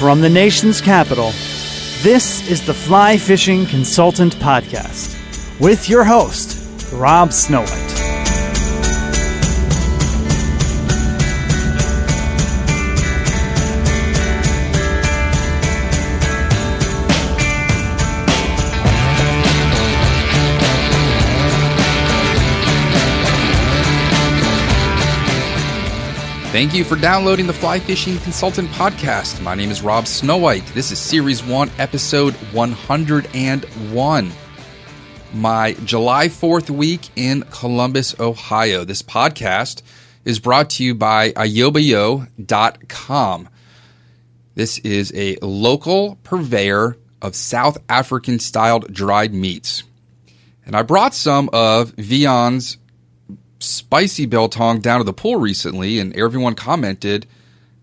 From the nation's capital, this is the Fly Fishing Consultant Podcast with your host, Rob Snowhite. Thank you for downloading the Fly Fishing Consultant Podcast. My name is Rob Snowhite. This is Series 1, Episode 101. My July 4th week in Columbus, Ohio. This podcast is brought to you by ayobayo.com. This is a local purveyor of South African-styled dried meats. And I brought some of Vion's spicy biltong down to the pool recently, and everyone commented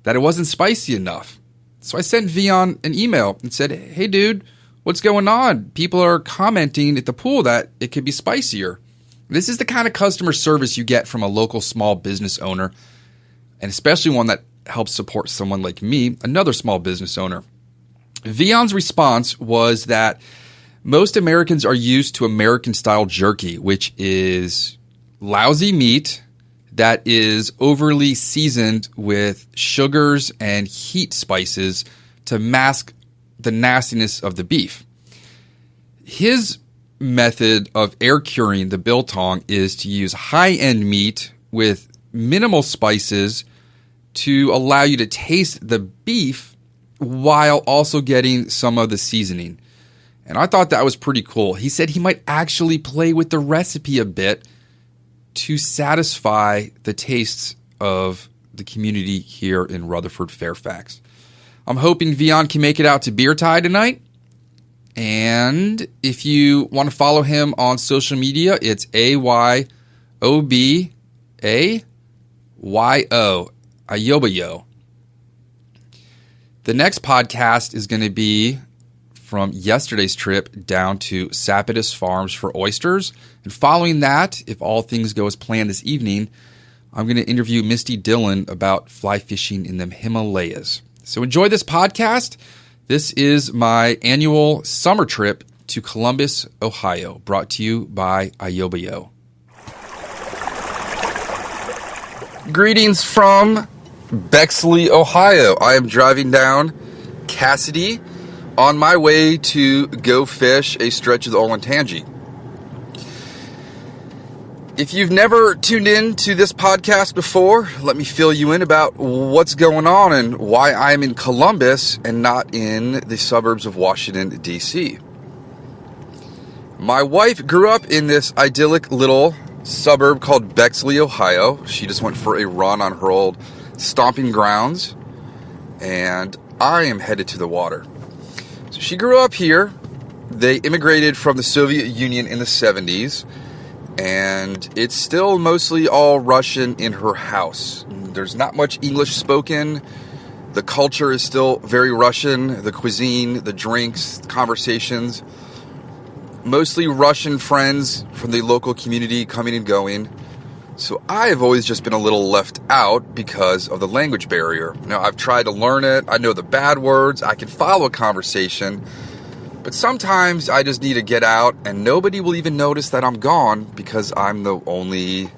that it wasn't spicy enough. So I sent Vion an email and said, hey dude, what's going on? People are commenting at the pool that it could be spicier. This is the kind of customer service you get from a local small business owner, and especially one that helps support someone like me, another small business owner. Vion's response was that most Americans are used to American-style jerky, which is lousy meat that is overly seasoned with sugars and heat spices to mask the nastiness of the beef. His method of air curing the biltong is to use high-end meat with minimal spices to allow you to taste the beef while also getting some of the seasoning. And I thought that was pretty cool. He said he might actually play with the recipe a bit to satisfy the tastes of the community here in Rutherford, Fairfax. I'm hoping Vion can make it out to Beer Tie tonight. And if you want to follow him on social media, it's AYOBAYO, Ayobayo. The next podcast is going to be from yesterday's trip down to Sapidus Farms for oysters. And following that, if all things go as planned this evening, I'm going to interview Misty Dillon about fly fishing in the Himalayas. So enjoy this podcast. This is my annual summer trip to Columbus, Ohio, brought to you by Ayobayo. Greetings from Bexley, Ohio. I am driving down Cassidy on my way to go fish a stretch of the Olentangy. If you've never tuned in to this podcast before, let me fill you in about what's going on and why I'm in Columbus and not in the suburbs of Washington, D.C. My wife grew up in this idyllic little suburb called Bexley, Ohio. She just went for a run on her old stomping grounds, and I am headed to the water. So she grew up here. They immigrated from the Soviet Union in the 70s, and it's still mostly all Russian in her house. There's not much English spoken. The culture is still very Russian. The cuisine, the drinks, the conversations. Mostly Russian friends from the local community coming and going. So I have always just been a little left out because of the language barrier. Now, I've tried to learn it. I know the bad words. I can follow a conversation. But sometimes I just need to get out, and nobody will even notice that I'm gone because I'm the only...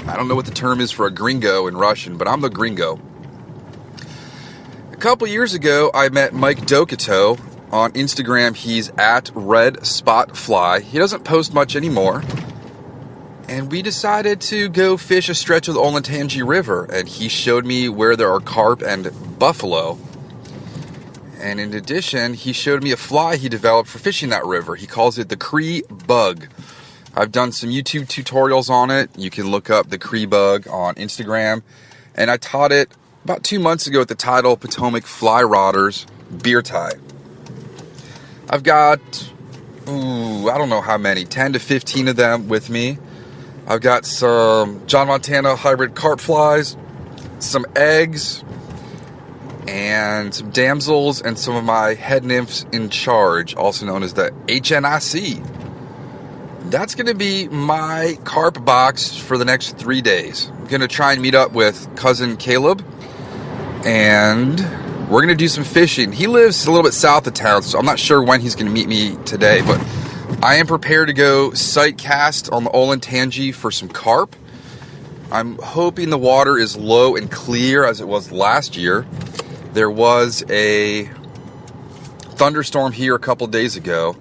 I don't know what the term is for a gringo in Russian, but I'm the gringo. A couple years ago, I met Mike Dokito on Instagram. He's at Red Spot Fly. He doesn't post much anymore. And we decided to go fish a stretch of the Olentangy River, and he showed me where there are carp and buffalo. And in addition, he showed me a fly he developed for fishing that river. He calls it the Cree Bug. I've done some YouTube tutorials on it. You can look up the Cree Bug on Instagram. And I taught it about 2 months ago at the Tidal Potomac Fly Rodders Beer Tie. I've got, I don't know how many, 10 to 15 of them with me. I've got some John Montana hybrid carp flies, some eggs, and some damsels, and some of my head nymphs in charge, also known as the HNIC. That's going to be my carp box for the next 3 days. I'm going to try and meet up with cousin Caleb, and we're going to do some fishing. He lives a little bit south of town, so I'm not sure when he's going to meet me today, but I am prepared to go sight cast on the Olentangy for some carp. I'm hoping the water is low and clear as it was last year. There was a thunderstorm here a couple days ago.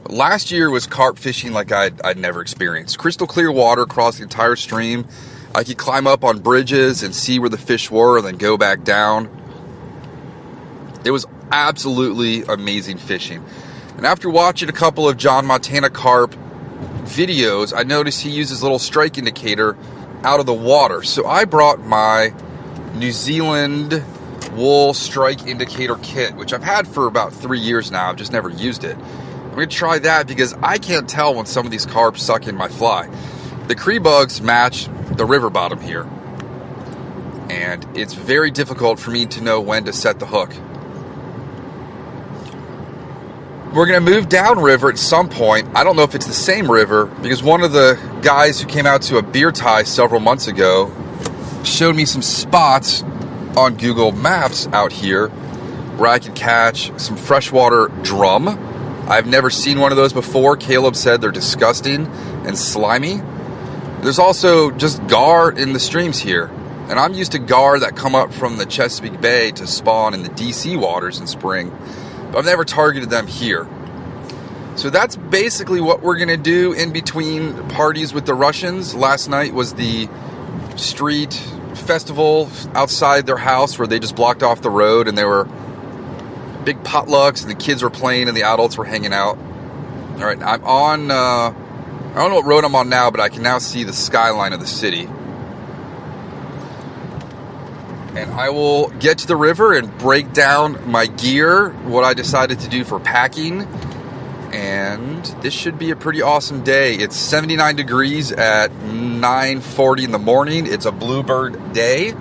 But last year was carp fishing like I'd never experienced. Crystal clear water across the entire stream. I could climb up on bridges and see where the fish were and then go back down. It was absolutely amazing fishing. And after watching a couple of John Montana carp videos, I noticed he uses a little strike indicator out of the water. So I brought my New Zealand wool strike indicator kit, which I've had for about 3 years now. I've just never used it. I'm going to try that because I can't tell when some of these carp suck in my fly. The Cree bugs match the river bottom here, and it's very difficult for me to know when to set the hook. We're going to move downriver at some point. I don't know if it's the same river, because one of the guys who came out to a beer tie several months ago showed me some spots on Google Maps out here where I could catch some freshwater drum. I've never seen one of those before. Caleb said they're disgusting and slimy. There's also just gar in the streams here. And I'm used to gar that come up from the Chesapeake Bay to spawn in the DC waters in spring. But I've never targeted them here. So that's basically what we're going to do in between parties with the Russians. Last night was the street festival outside their house where they just blocked off the road, and there were big potlucks and the kids were playing and the adults were hanging out. All right, I'm on, I don't know what road I'm on now, but I can now see the skyline of the city. And I will get to the river and break down my gear, what I decided to do for packing. And this should be a pretty awesome day. It's 79 degrees at 9:40 in the morning. It's a bluebird day.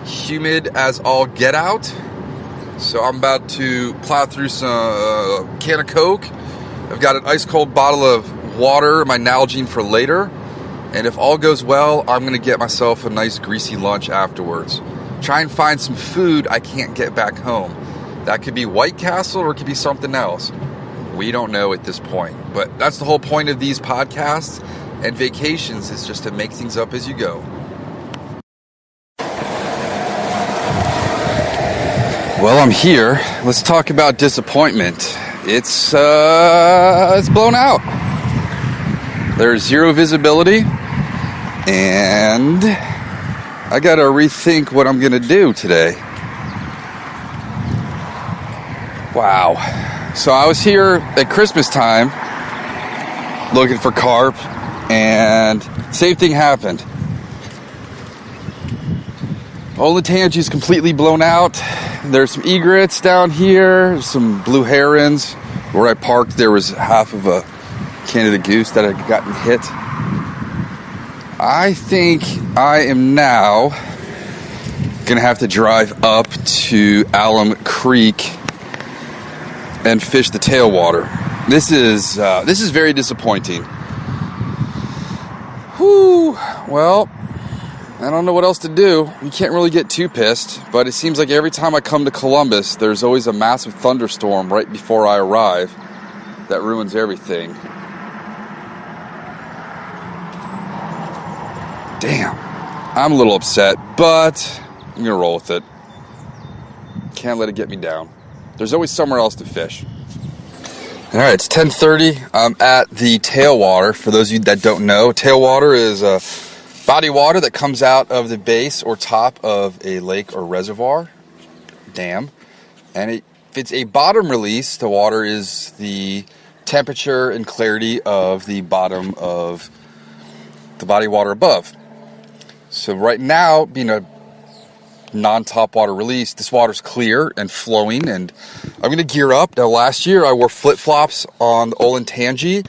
Humid as all get out. So I'm about to plow through some can of Coke. I've got an ice cold bottle of water, my Nalgene for later. And if all goes well, I'm going to get myself a nice greasy lunch afterwards. Try and find some food I can't get back home. That could be White Castle or it could be something else. We don't know at this point. But that's the whole point of these podcasts and vacations, is just to make things up as you go. Well, I'm here. Let's talk about disappointment. It's blown out. There's zero visibility, and I gotta rethink what I'm gonna do today. Wow. So I was here at Christmas time looking for carp, and same thing happened. Olentangy is completely blown out. There's some egrets down here, some blue herons. Where I parked, there was half of a Canada goose that had gotten hit. I think I am now gonna have to drive up to Alum Creek and fish the tailwater. This is very disappointing. Whew. Well, I don't know what else to do. You can't really get too pissed, but it seems like every time I come to Columbus, there's always a massive thunderstorm right before I arrive that ruins everything. Damn. I'm a little upset, but I'm gonna roll with it. Can't let it get me down. There's always somewhere else to fish. Alright, it's 10:30. I'm at the tailwater. For those of you that don't know, tailwater is a body water that comes out of the base or top of a lake or reservoir, dam. And if it's a bottom release, the water is the temperature and clarity of the bottom of the body water above. So right now, being a non-top water release, this water's clear and flowing, and I'm going to gear up. Now, last year I wore flip-flops on the Olentangy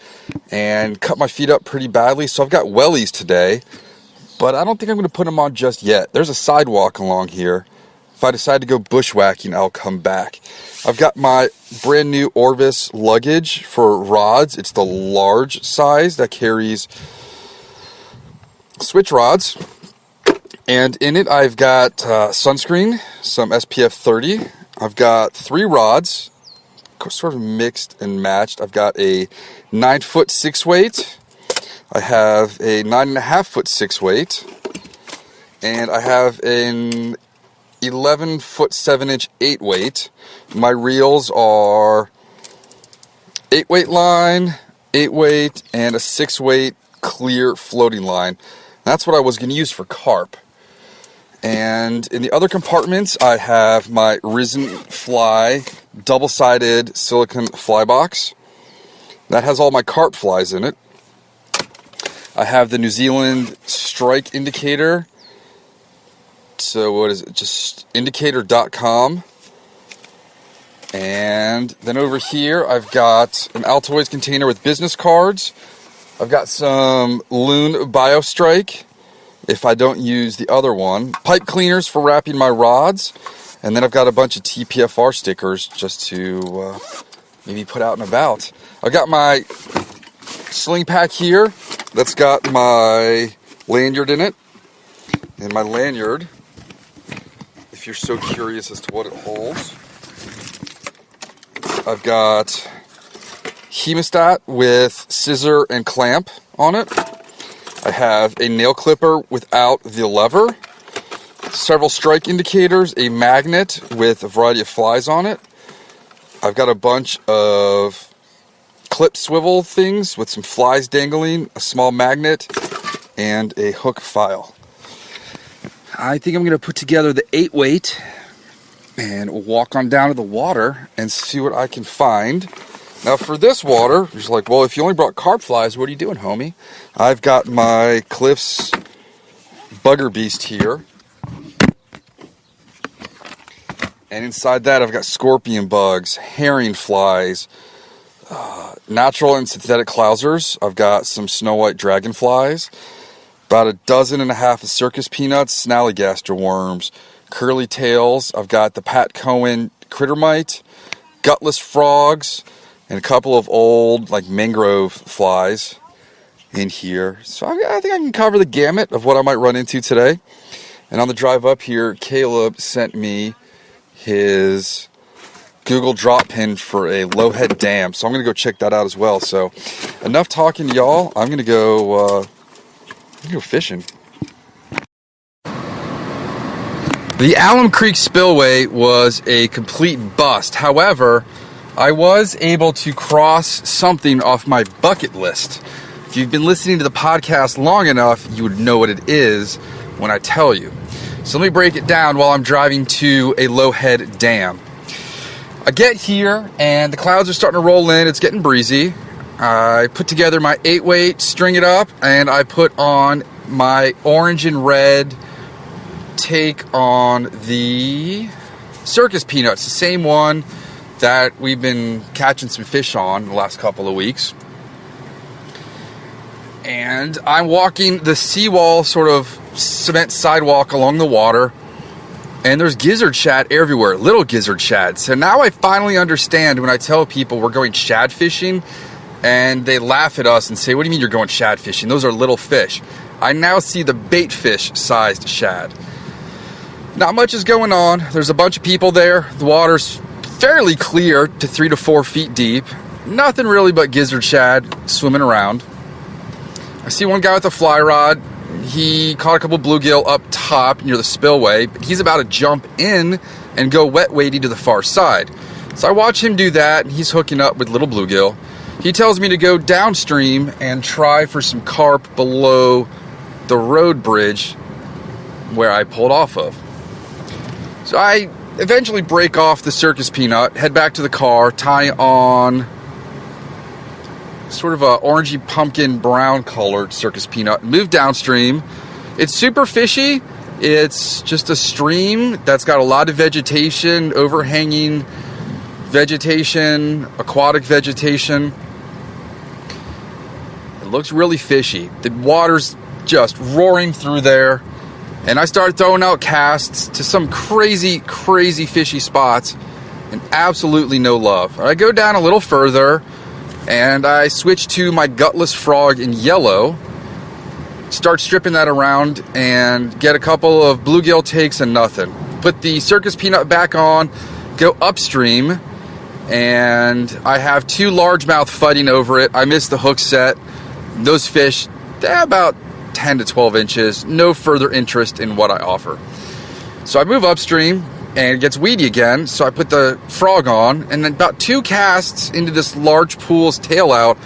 and cut my feet up pretty badly, so I've got wellies today, but I don't think I'm going to put them on just yet. There's a sidewalk along here. If I decide to go bushwhacking, I'll come back. I've got my brand new Orvis luggage for rods. It's the large size that carries switch rods, And in it, I've got sunscreen, some SPF 30. I've got 3 rods, sort of mixed and matched. I've got a 9-foot 6-weight. I have a 9.5-foot 6-weight. And I have an 11-foot 7-inch 8-weight. My reels are 8-weight line, 8-weight, and a 6-weight clear floating line. That's what I was going to use for carp. And in the other compartments, I have my Risen Fly double-sided silicone fly box. That has all my carp flies in it. I have the New Zealand strike indicator. So what is it? Just indicator.com. And then over here, I've got an Altoids container with business cards. I've got some Loon BioStrike, if I don't use the other one. Pipe cleaners for wrapping my rods. And then I've got a bunch of TPFR stickers just to maybe put out and about. I've got my sling pack here that's got my lanyard in it. And my lanyard, if you're so curious as to what it holds, I've got hemostat with scissor and clamp on it. I have a nail clipper without the lever, several strike indicators, a magnet with a variety of flies on it. I've got a bunch of clip swivel things with some flies dangling, a small magnet, and a hook file. I think I'm going to put together the 8-weight and walk on down to the water and see what I can find. Now for this water, you're like, well, if you only brought carp flies, what are you doing, homie? I've got my Cliff's Bugger Beast here. And inside that, I've got scorpion bugs, herring flies, natural and synthetic clousers. I've got some Snowhite dragonflies, about 12.5 dozen of circus peanuts, snallygaster worms, curly tails. I've got the Pat Cohen critter mite, gutless frogs, and a couple of old like mangrove flies in here. So I think I can cover the gamut of what I might run into today. And on the drive up here, Caleb sent me his Google drop pin for a Lowhead dam. So I'm going to go check that out as well. So enough talking to y'all. I'm going to go fishing. The Alum Creek spillway was a complete bust. However, I was able to cross something off my bucket list. If you've been listening to the podcast long enough, you would know what it is when I tell you. So let me break it down while I'm driving to a Lowhead dam. I get here and the clouds are starting to roll in. It's getting breezy. I put together my 8-weight, string it up, and I put on my orange and red take on the circus peanuts, the same one that we've been catching some fish on the last couple of weeks. And I'm walking the seawall, sort of cement sidewalk along the water, and there's gizzard shad everywhere, little gizzard shad. So now I finally understand when I tell people we're going shad fishing, and they laugh at us and say, what do you mean you're going shad fishing? Those are little fish. I now see the bait fish sized shad. Not much is going on. There's a bunch of people there. The water's fairly clear to 3 to 4 feet deep. Nothing really but gizzard shad swimming around. I see one guy with a fly rod. He caught a couple bluegill up top near the spillway, but he's about to jump in and go wet wading to the far side. So I watch him do that, and he's hooking up with little bluegill. He tells me to go downstream and try for some carp below the road bridge where I pulled off of. So I eventually break off the circus peanut, head back to the car, tie on sort of a orangey pumpkin brown colored circus peanut, move downstream. It's super fishy. It's just a stream that's got a lot of vegetation, overhanging vegetation, aquatic vegetation. It looks really fishy. The water's just roaring through there. And I started throwing out casts to some crazy, crazy fishy spots and absolutely no love. I go down a little further and I switch to my gutless frog in yellow. Start stripping that around and get a couple of bluegill takes and nothing. Put the circus peanut back on, go upstream, and I have 2 largemouth fighting over it. I missed the hook set. Those fish, they're about 10 to 12 inches. No further interest in what I offer. So I move upstream, and it gets weedy again, so I put the frog on, and then about 2 casts into this large pool's tail out,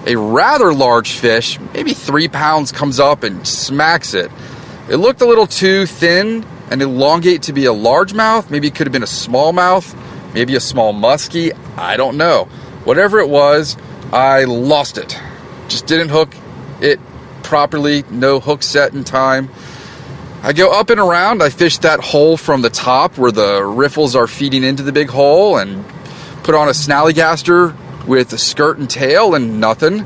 a rather large fish, maybe 3 pounds, comes up and smacks it. It looked a little too thin and elongate to be a largemouth. Maybe it could have been a smallmouth, maybe a small muskie, I don't know. Whatever it was, I lost it. Just didn't hook it properly, no hook set in time. I go up and around, I fish that hole from the top where the riffles are feeding into the big hole, and put on a snallygaster with a skirt and tail and nothing.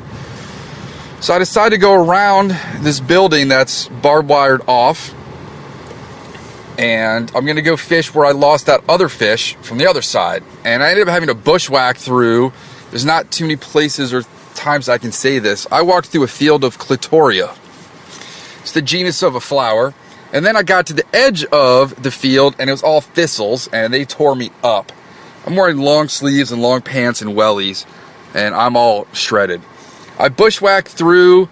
So I decided to go around this building that's barbed wired off, and I'm going to go fish where I lost that other fish from the other side. And I ended up having to bushwhack through. There's not too many places or times I can say this. I walked through a field of clitoria. It's the genus of a flower. And then I got to the edge of the field, and it was all thistles, and they tore me up. I'm wearing long sleeves and long pants and wellies, and I'm all shredded. I bushwhacked through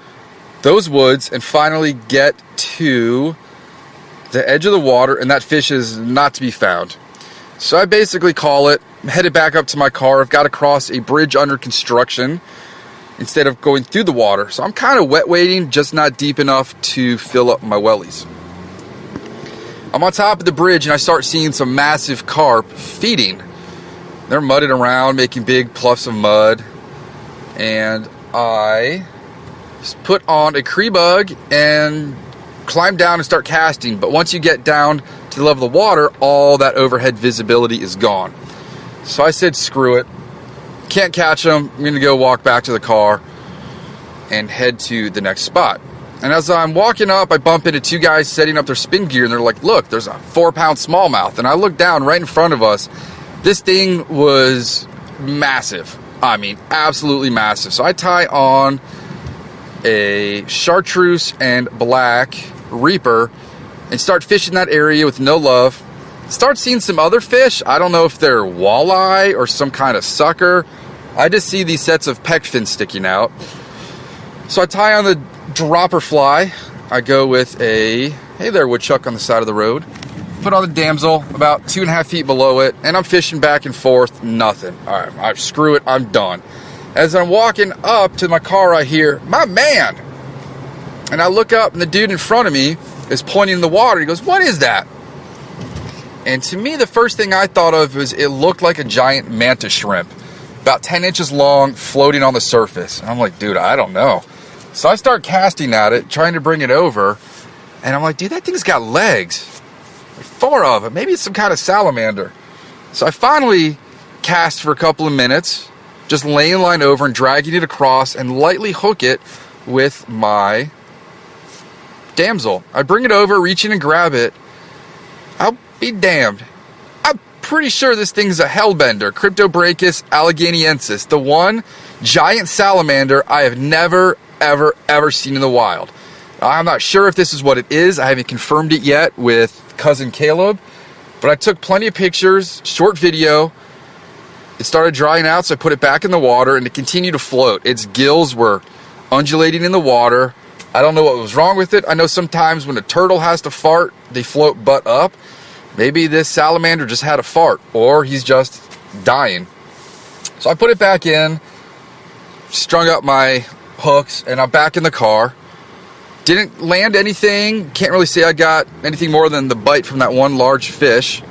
those woods and finally get to the edge of the water, and that fish is not to be found. So I basically call it, I'm headed back up to my car. I've got to cross a bridge under construction instead of going through the water. So I'm kind of wet wading, just not deep enough to fill up my wellies. I'm on top of the bridge, and I start seeing some massive carp feeding. They're mudding around, making big pluffs of mud. And I just put on a Cree bug and climb down and start casting. But once you get down to the level of the water, all that overhead visibility is gone. So I said, screw it. Can't catch them. I'm going to go walk back to the car and head to the next spot. And as I'm walking up, I bump into 2 guys setting up their spin gear, and they're like, look, there's a 4-pound smallmouth. And I look down right in front of us. This thing was massive. I mean, absolutely massive. So I tie on a chartreuse and black reaper and start fishing that area with no love. Start seeing some other fish. I don't know if they're walleye or some kind of sucker. I just see these sets of peck fins sticking out. So I tie on the dropper fly. I go with a, hey there, woodchuck on the side of the road. Put on the damsel about 2.5 feet below it, and I'm fishing back and forth, nothing. All right, screw it, I'm done. As I'm walking up to my car, I hear, my man! And I look up, and the dude in front of me is pointing in the water. He goes, what is that? And to me, the first thing I thought of was it looked like a giant mantis shrimp, about 10 inches long, floating on the surface. And I'm like, dude, I don't know. So I start casting at it, trying to bring it over, and I'm like, dude, that thing's got legs. 4 of them. Maybe it's some kind of salamander. So I finally cast for a couple of minutes, just laying line over and dragging it across and lightly hook it with my damsel. I bring it over, reach in and grab it. I'll be damned. I'm pretty sure this thing's a hellbender, Cryptobrachus alleghaniensis, the one giant salamander I have never, ever seen in the wild. I'm not sure if this is what it is. I haven't confirmed it yet with cousin Caleb, but I took plenty of pictures, short video. It started drying out, so I put it back in the water, and it continued to float. Its gills were undulating in the water. I don't know what was wrong with it. I know sometimes when a turtle has to fart, they float butt up. Maybe this salamander just had a fart, or he's just dying. So I put it back in, strung up my hooks, and I'm back in the car. Didn't land anything. Can't really say I got anything more than the bite from that one large fish.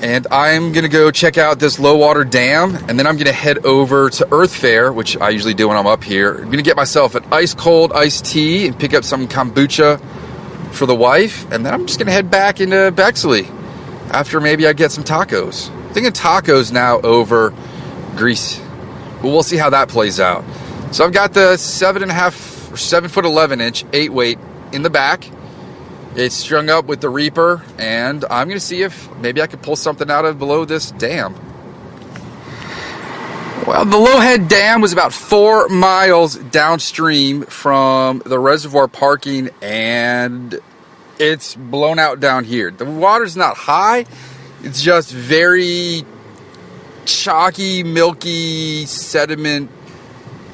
And I'm going to go check out this low water dam, and then I'm going to head over to Earth Fair, which I usually do when I'm up here. I'm going to get myself an ice cold iced tea and pick up some kombucha for the wife, and then I'm just going to head back into Bexley after maybe I get some tacos. I'm thinking tacos now over grease. But we'll see how that plays out. So I've got the 7.5 or 7'11" 8 weight in the back. It's strung up with the Reaper, and I'm going to see if maybe I could pull something out of below this dam. Well, the Lowhead Dam was about 4 miles downstream from the reservoir parking, and it's blown out down here. The water's not high. It's just very chalky, milky, sediment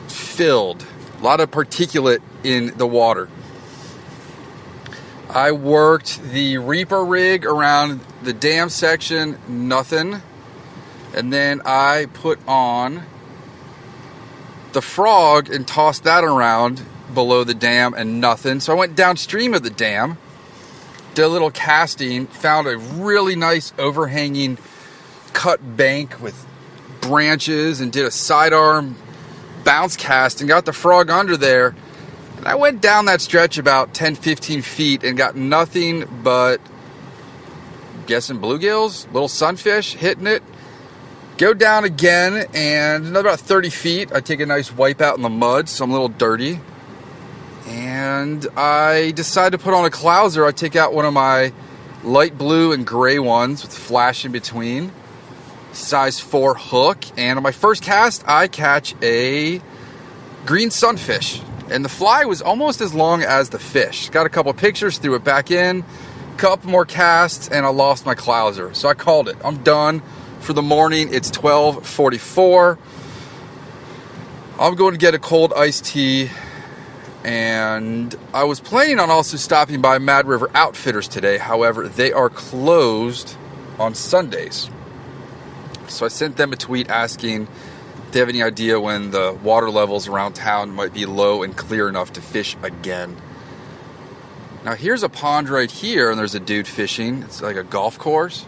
filled. A lot of particulate in the water. I worked the Reaper rig around the dam section, nothing. And then I put on the frog and tossed that around below the dam and nothing. So I went downstream of the dam, did a little casting, found a really nice overhanging cut bank with branches, and did a sidearm bounce cast and got the frog under there. And I went down that stretch about 10-15 feet and got nothing but, guessing, bluegills, little sunfish hitting it. Go down again, and another about 30 feet. I take a nice wipe out in the mud, so I'm a little dirty. And I decided to put on a clouser. I take out one of my light blue and gray ones with flash in between, size 4 hook. And on my first cast, I catch a green sunfish. And the fly was almost as long as the fish. Got a couple pictures, threw it back in, couple more casts, and I lost my clouser. So I called it. I'm done for the morning. It's 12:44. I'm going to get a cold iced tea. And I was planning on also stopping by Mad River Outfitters today. However, they are closed on Sundays. So I sent them a tweet asking if they have any idea when the water levels around town might be low and clear enough to fish again. Now here's a pond right here, and there's a dude fishing. It's like a golf course.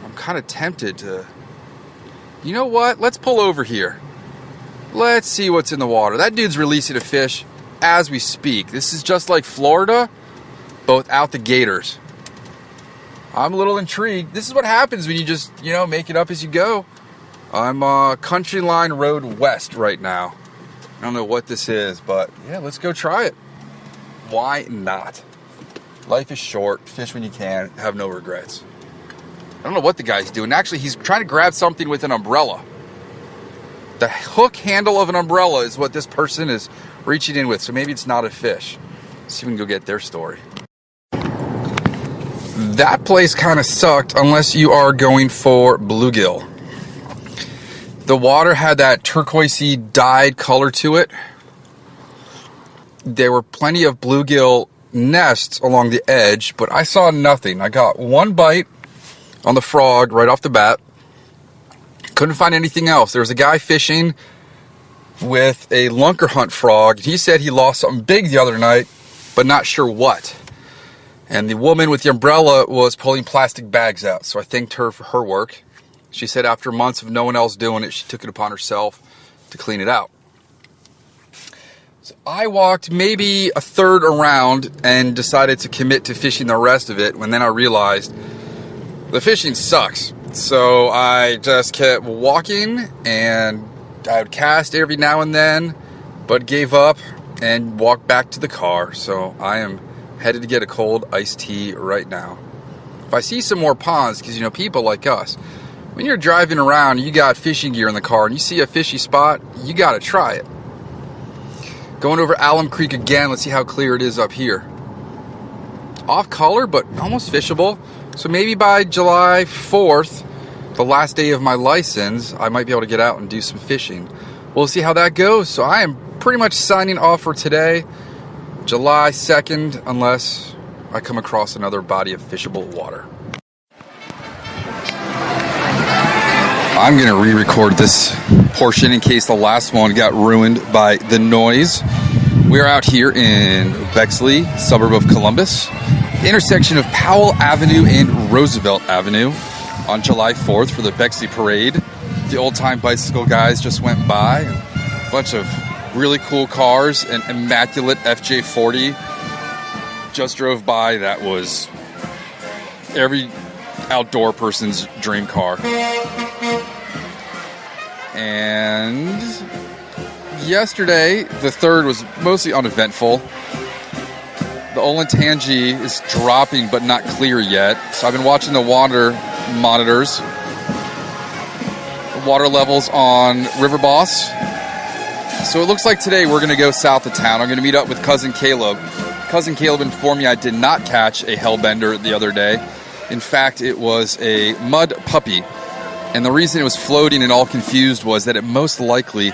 I'm kind of tempted to, you know what? Let's pull over here. Let's see what's in the water. That dude's releasing a fish as we speak. This is just like Florida, but without the gators. I'm a little intrigued. This is what happens when you just, make it up as you go. I'm Country Line Road West right now. I don't know what this is, but yeah, let's go try it. Why not? Life is short. Fish when you can. Have no regrets. I don't know what the guy's doing. Actually, he's trying to grab something with an umbrella. The hook handle of an umbrella is what this person is reaching in with. So maybe it's not a fish. Let's see if we can go get their story. That place kind of sucked unless you are going for bluegill. The water had that turquoisey dyed color to it. There were plenty of bluegill nests along the edge, but I saw nothing. I got one bite on the frog right off the bat. Couldn't find anything else. There was a guy fishing with a lunker hunt frog. He said he lost something big the other night, but not sure what. And the woman with the umbrella was pulling plastic bags out, so I thanked her for her work. She said after months of no one else doing it, she took it upon herself to clean it out. So I walked maybe a third around and decided to commit to fishing the rest of it, when then I realized the fishing sucks. So I just kept walking, and I would cast every now and then, but gave up and walked back to the car. So I am headed to get a cold iced tea right now. If I see some more ponds, because people like us, when you're driving around, you got fishing gear in the car, and you see a fishy spot, you got to try it. Going over Alum Creek again, let's see how clear it is up here. Off color, but almost fishable. So maybe by July 4th, the last day of my license, I might be able to get out and do some fishing. We'll see how that goes. So I am pretty much signing off for today, July 2nd, unless I come across another body of fishable water. I'm going to re-record this portion in case the last one got ruined by the noise. We're out here in Bexley, suburb of Columbus, the intersection of Powell Avenue and Roosevelt Avenue on July 4th for the Bexley Parade. The old-time bicycle guys just went by. A bunch of really cool cars. An immaculate FJ40 just drove by. That was every outdoor person's dream car. And yesterday, the 3rd, was mostly uneventful. The Olentangy is dropping but not clear yet. So I've been watching the water monitors. The water levels on River Boss. So it looks like today we're going to go south of town. I'm going to meet up with Cousin Caleb. Cousin Caleb informed me I did not catch a hellbender the other day. In fact, it was a mud puppy. And the reason it was floating and all confused was that it most likely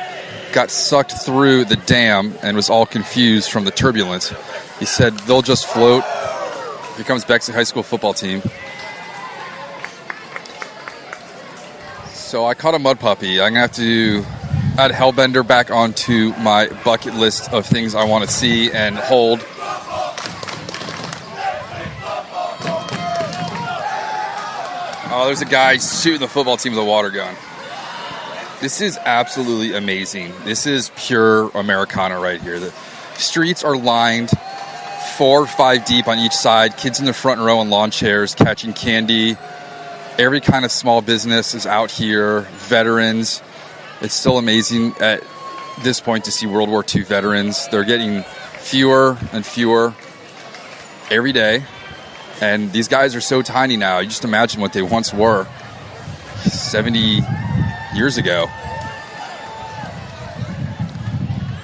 got sucked through the dam and was all confused from the turbulence. He said they'll just float. Here comes Bexley High School football team. So I caught a mud puppy. I'm going to have to add hellbender back onto my bucket list of things I want to see and hold. Oh, there's a guy shooting the football team with a water gun. This is absolutely amazing. This is pure Americana right here. The streets are lined 4 or 5 deep on each side. Kids in the front row on lawn chairs catching candy. Every kind of small business is out here. Veterans. It's still amazing at this point to see World War II veterans. They're getting fewer and fewer every day. And these guys are so tiny now. You just imagine what they once were 70 years ago.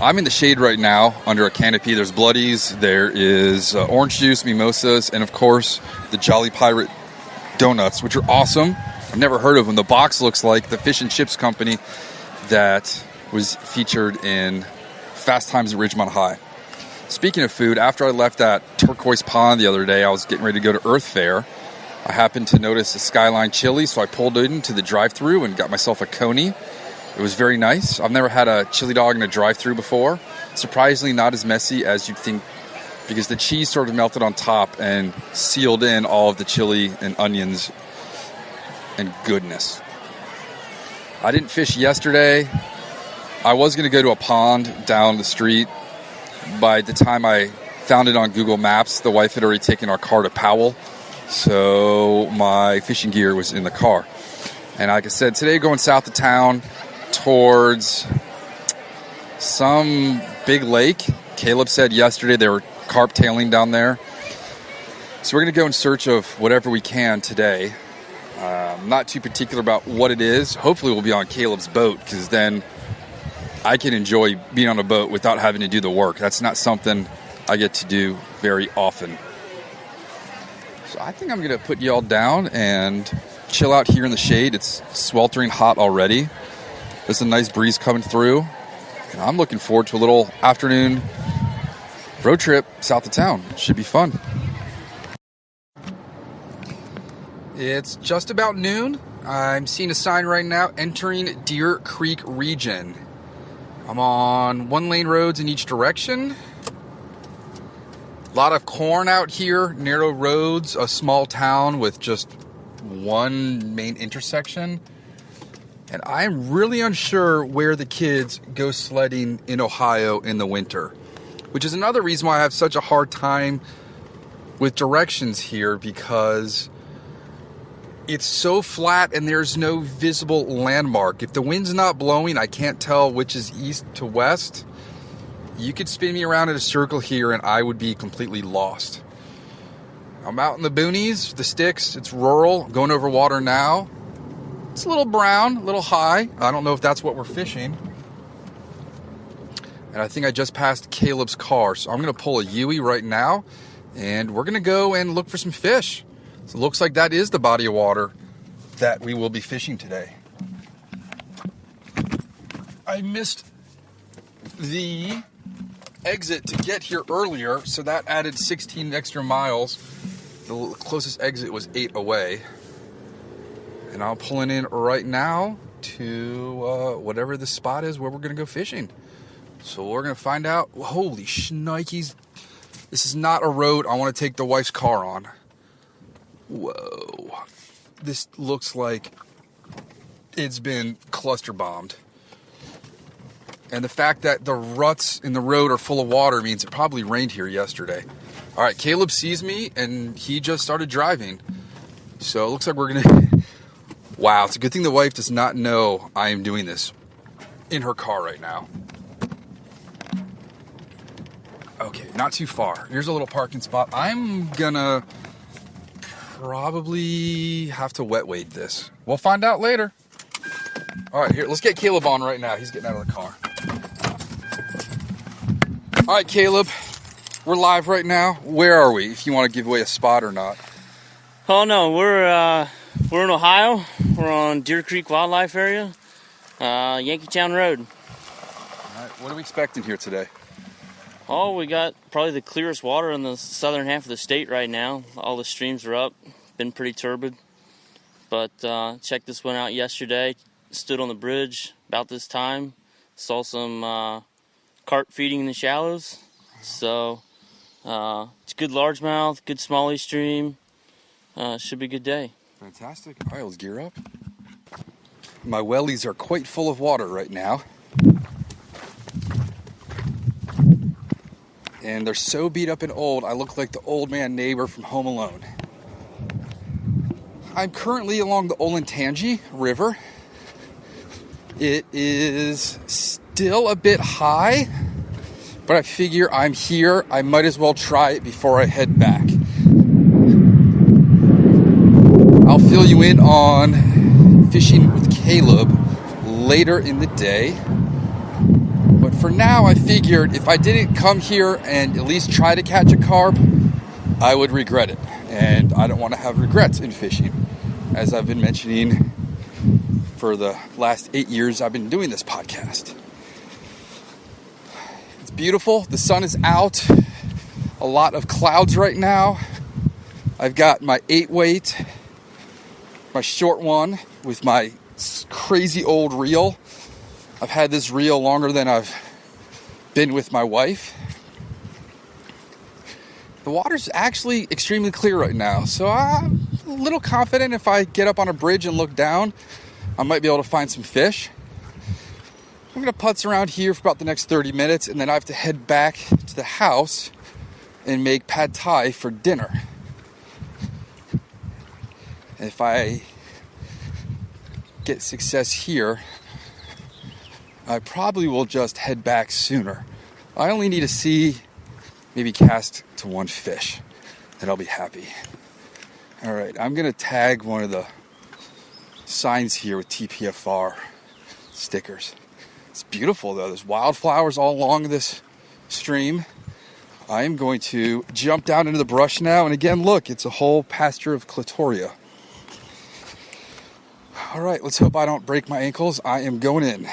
I'm in the shade right now under a canopy. There's Bloodies, there is orange juice, mimosas, and of course the Jolly Pirate donuts, which are awesome. I've never heard of them. The box looks like the fish and chips company that was featured in Fast Times at Ridgemont High. Speaking of food, after I left that turquoise pond the other day, I was getting ready to go to Earth Fair. I happened to notice a Skyline chili, so I pulled into the drive-thru and got myself a coney. It was very nice. I've never had a chili dog in a drive-thru before. Surprisingly, not as messy as you'd think, because the cheese sort of melted on top and sealed in all of the chili and onions and goodness. I didn't fish yesterday. I was going to go to a pond down the street. By the time I found it on Google Maps, the wife had already taken our car to Powell, so my fishing gear was in the car. And like I said, today going south of town towards some big lake. Caleb said yesterday there were carp tailing down there. So we're going to go in search of whatever we can today. Not too particular about what it is. Hopefully we'll be on Caleb's boat, because then I can enjoy being on a boat without having to do the work. That's not something I get to do very often. So I think I'm going to put y'all down and chill out here in the shade. It's sweltering hot already. There's a nice breeze coming through. And I'm looking forward to a little afternoon road trip south of town. It should be fun. It's just about noon. I'm seeing a sign right now, entering Deer Creek region. I'm on 1-lane roads in each direction. A lot of corn out here, narrow roads, a small town with just one main intersection. And I'm really unsure where the kids go sledding in Ohio in the winter, which is another reason why I have such a hard time with directions here, because it's so flat and there's no visible landmark. If the wind's not blowing, I can't tell which is east to west. You could spin me around in a circle here and I would be completely lost. I'm out in the boonies, the sticks. It's rural. I'm going over water now. It's a little brown, a little high. I don't know if that's what we're fishing. And I think I just passed Caleb's car. So I'm going to pull a Yui right now. And we're going to go and look for some fish. So it looks like that is the body of water that we will be fishing today. I missed the exit to get here earlier, so that added 16 extra miles. The closest exit was 8 away. And I'm pulling in right now to whatever the spot is where we're going to go fishing. So we're going to find out. Holy shnikes. This is not a road I want to take the wife's car on. Whoa. This looks like it's been cluster bombed. And the fact that the ruts in the road are full of water means it probably rained here yesterday. All right, Caleb sees me and he just started driving. So it looks like we're going to... Wow, it's a good thing the wife does not know I am doing this in her car right now. Okay, not too far. Here's a little parking spot. I'm gonna probably have to wet wade this. We'll find out later. All right, here, let's get Caleb on right now. He's getting out of the car. All right, Caleb, we're live right now. Where are we, if you want to give away a spot or not? Oh, no, we're in Ohio. We're on Deer Creek Wildlife Area, Yankeetown Road. All right, what are we expecting here today? Oh, we got probably the clearest water in the southern half of the state right now. All the streams are up. Been pretty turbid. But checked this one out yesterday. Stood on the bridge about this time. Saw some carp feeding in the shallows. So it's good largemouth, good smallie stream. Should be a good day. Fantastic. All right, let's gear up. My wellies are quite full of water right now. And they're so beat up and old, I look like the old man neighbor from Home Alone. I'm currently along the Olentangy River. It is still a bit high, but I figure I'm here. I might as well try it before I head back. I'll fill you in on fishing with Caleb later in the day. But for now, I figured if I didn't come here and at least try to catch a carp, I would regret it. And I don't want to have regrets in fishing, as I've been mentioning for the last 8 years I've been doing this podcast. It's beautiful. The sun is out. A lot of clouds right now. I've got my 8-weight, my short one with my crazy old reel. I've had this reel longer than I've been with my wife. The water's actually extremely clear right now, so I'm a little confident if I get up on a bridge and look down, I might be able to find some fish. I'm going to putz around here for about the next 30 minutes, and then I have to head back to the house and make pad thai for dinner. If I get success here, I probably will just head back sooner. I only need to see, maybe cast to one fish, and I'll be happy. All right, I'm going to tag one of the signs here with TPFR stickers. It's beautiful, though. There's wildflowers all along this stream. I am going to jump down into the brush now, and again, look, it's a whole pasture of clitoria. All right, let's hope I don't break my ankles. I am going in.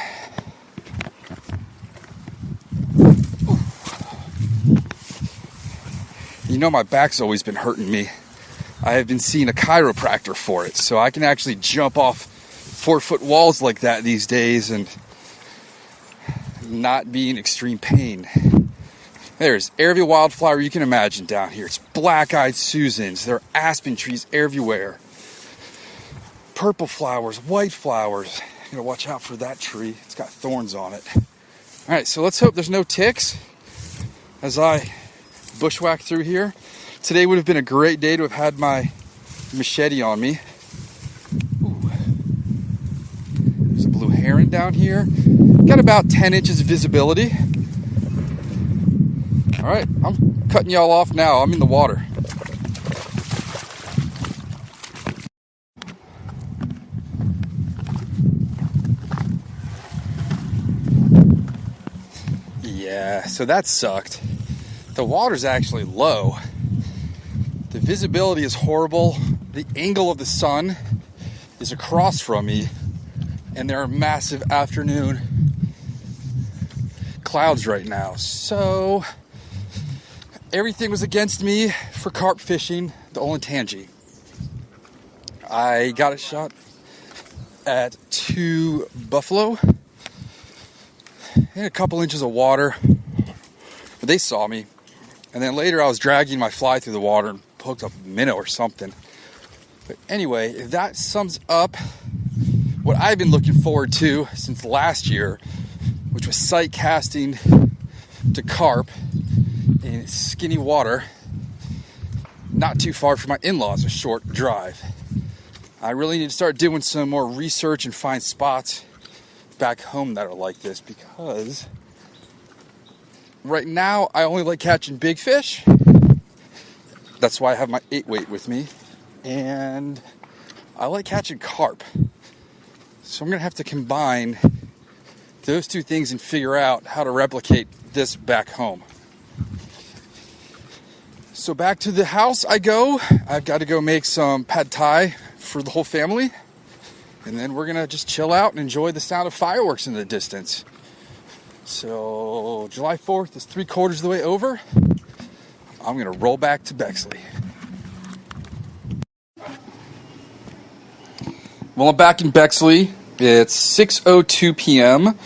You know, my back's always been hurting me. I have been seeing a chiropractor for it, so I can actually jump off 4-foot walls like that these days and not be in extreme pain. There's every wildflower you can imagine down here. It's black-eyed Susans. There are aspen trees everywhere. Purple flowers, white flowers. I'm gonna watch out for that tree. It's got thorns on it. All right, so let's hope there's no ticks as I bushwhack through here. Today would have been a great day to have had my machete on me. Ooh. There's a blue heron down here. Got about 10 inches of visibility. All right, I'm cutting y'all off now. I'm in the water. Yeah, so that sucked. The water's actually low. The visibility is horrible. The angle of the sun is across from me, and there are massive afternoon clouds right now. So everything was against me for carp fishing the Olentangy. I got a shot at 2 buffalo in a couple inches of water, but they saw me. And then later I was dragging my fly through the water and hooked up a minnow or something. But anyway, that sums up what I've been looking forward to since last year, which was sight casting to carp in skinny water, not too far from my in-laws, a short drive. I really need to start doing some more research and find spots back home that are like this, because right now I only like catching big fish. That's why I have my 8-weight with me, and I like catching carp. So I'm going to have to combine those two things and figure out how to replicate this back home. So back to the house I go. I've got to go make some pad thai for the whole family. And then we're going to just chill out and enjoy the sound of fireworks in the distance. So July 4th is 3/4 of the way over. I'm going to roll back to Bexley. Well, I'm back in Bexley. It's 6:02 p.m.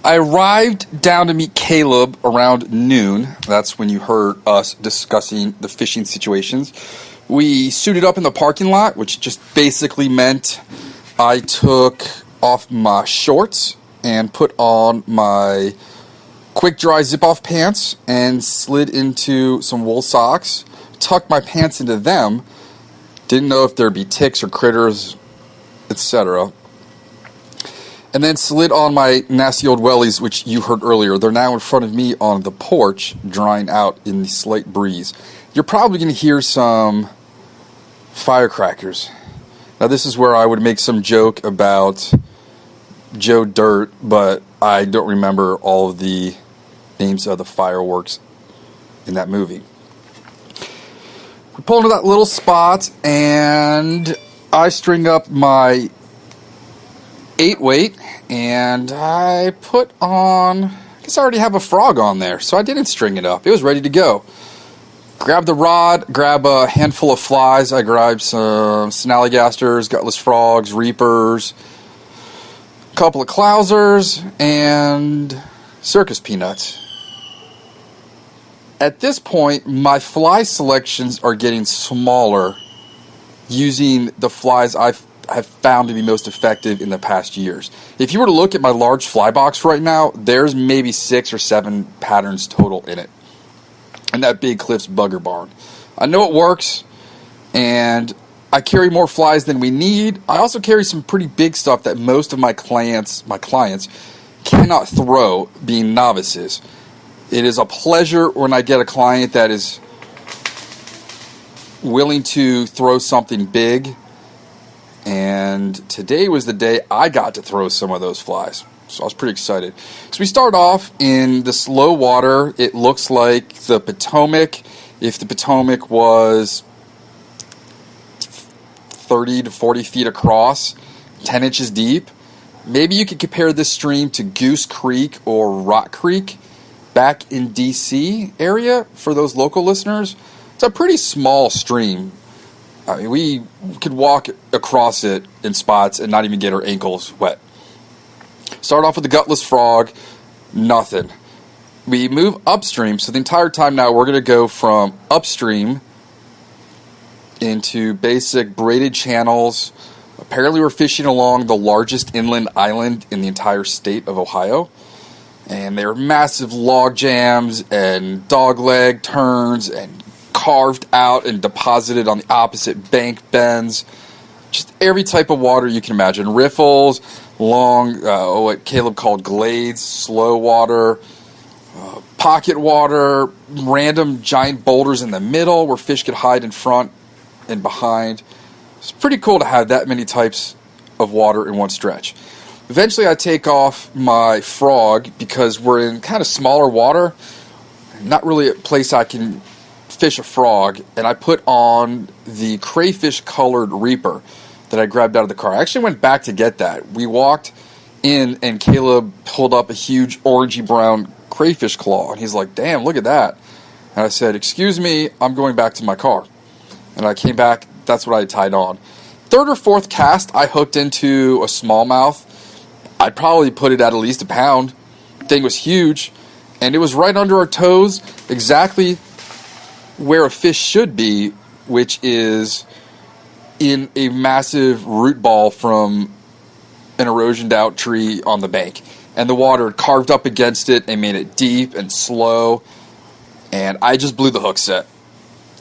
I arrived down to meet Caleb around noon. That's when you heard us discussing the fishing situations. We suited up in the parking lot, which just basically meant I took off my shorts and put on my quick dry zip-off pants and slid into some wool socks, tucked my pants into them, didn't know if there'd be ticks or critters, etc. And then slid on my nasty old wellies, which you heard earlier. They're now in front of me on the porch, drying out in the slight breeze. You're probably going to hear some firecrackers. Now, this is where I would make some joke about Joe Dirt, but I don't remember all of the names of the fireworks in that movie. We pulled into that little spot, and I string up my 8-weight, and I put on, I guess I already have a frog on there, so I didn't string it up. It was ready to go. Grab the rod, grab a handful of flies. I grabbed some snallygasters, gutless frogs, reapers, a couple of clousers, and circus peanuts. At this point, my fly selections are getting smaller using the flies I have found to be most effective in the past years. If you were to look at my large fly box right now, there's maybe 6 or 7 patterns total in it. And that Big Cliff's Bugger Barn. I know it works, and I carry more flies than we need. I also carry some pretty big stuff that most of my clients cannot throw, being novices. It is a pleasure when I get a client that is willing to throw something big, and today was the day I got to throw some of those flies. So I was pretty excited. So we start off in this low water. It looks like the Potomac. If the Potomac was 30 to 40 feet across, 10 inches deep, maybe you could compare this stream to Goose Creek or Rock Creek back in D.C. area for those local listeners. It's a pretty small stream. I mean, we could walk across it in spots and not even get our ankles wet. Start off with the gutless frog, nothing. We move upstream, so the entire time now we're going to go from upstream into basic braided channels. Apparently we're fishing along the largest inland island in the entire state of Ohio. And there are massive log jams and dogleg turns and carved out and deposited on the opposite bank bends. Just every type of water you can imagine. Riffles, long, what Caleb called glades, slow water, pocket water, random giant boulders in the middle where fish could hide in front and behind. It's pretty cool to have that many types of water in one stretch. Eventually I take off my frog because we're in kind of smaller water, not really a place I can fish a frog, and I put on the crayfish colored reaper that I grabbed out of the car. I actually went back to get that. We walked in and Caleb pulled up a huge orangey brown crayfish claw, and he's like, damn, look at that. And I said, excuse me, I'm going back to my car. And I came back, that's what I tied on. Third or fourth cast, I hooked into a smallmouth. I'd probably put it at least a pound. Thing was huge, and it was right under our toes, exactly where a fish should be, which is in a massive root ball from an erosioned out tree on the bank. And the water carved up against it and made it deep and slow, and I just blew the hook set.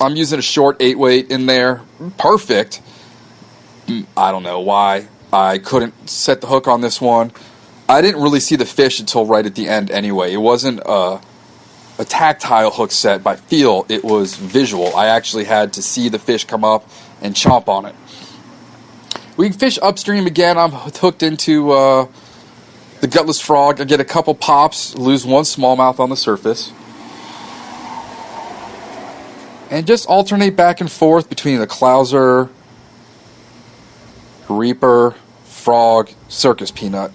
I'm using a short 8-weight in there. Perfect. I don't know why I couldn't set the hook on this one. I didn't really see the fish until right at the end anyway. It wasn't a tactile hook set by feel. It was visual. I actually had to see the fish come up and chomp on it. We fish upstream again. I'm hooked into the gutless frog. I get a couple pops, lose one smallmouth on the surface. And just alternate back and forth between the clouser, reaper, frog, circus peanut.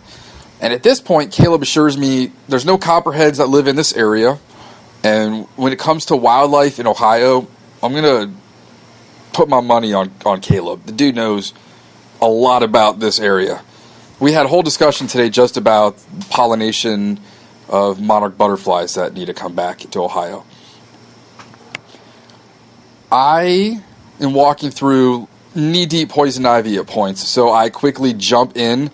And at this point, Caleb assures me there's no copperheads that live in this area. And when it comes to wildlife in Ohio, I'm going to put my money on Caleb. The dude knows a lot about this area. We had a whole discussion today just about pollination of monarch butterflies that need to come back to Ohio. I am walking through knee-deep poison ivy at points, so I quickly jump in,